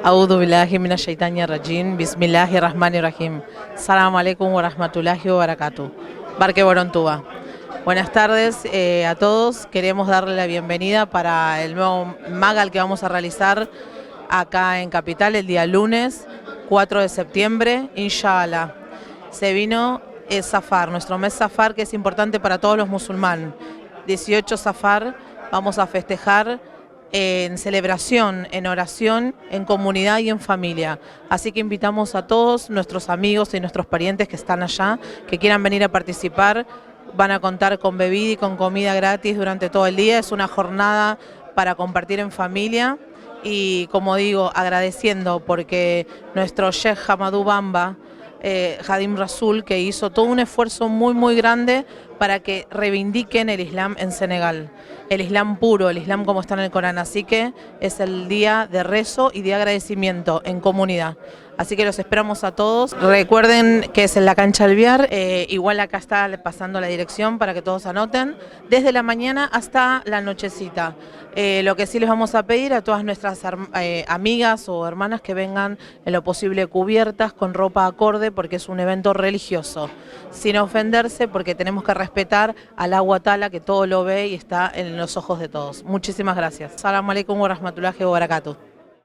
A'udhu billahi minash shaitani rajim. Bismillahirrahmanirrahim. Salam alaikum wa rahmatullahi wa barakatuh. Barque Borontuba. Buenas tardes a todos. Queremos darle la bienvenida para el nuevo Magal que vamos a realizar acá en Capital el día lunes 4 de septiembre, Inshallah. Se vino Safar, nuestro mes Safar, que es importante para todos los musulmanes. 18 Safar, vamos a festejar en celebración, en oración, en comunidad y en familia. Así que invitamos a todos nuestros amigos y nuestros parientes que están allá, que quieran venir a participar. Van a contar con bebida y con comida gratis durante todo el día. Es una jornada para compartir en familia y, como digo, agradeciendo porque nuestro Sheikh Hamadou Bamba, Hadim Rasul, que hizo todo un esfuerzo muy grande para que reivindiquen el Islam en Senegal, el Islam puro, el Islam como está en el Corán. Así que es el día de rezo y de agradecimiento en comunidad. Así que los esperamos a todos. Recuerden que es en la cancha Alvear, igual acá está pasando la dirección para que todos anoten, desde la mañana hasta la nochecita. Lo que sí les vamos a pedir a todas nuestras amigas o hermanas que vengan en lo posible cubiertas, con ropa acorde, porque es un evento religioso, sin ofenderse, porque tenemos que respetar al agua tala que todo lo ve y está en los ojos de todos. Muchísimas gracias. Salam alaikum wa rahmatullahi wa barakatuh.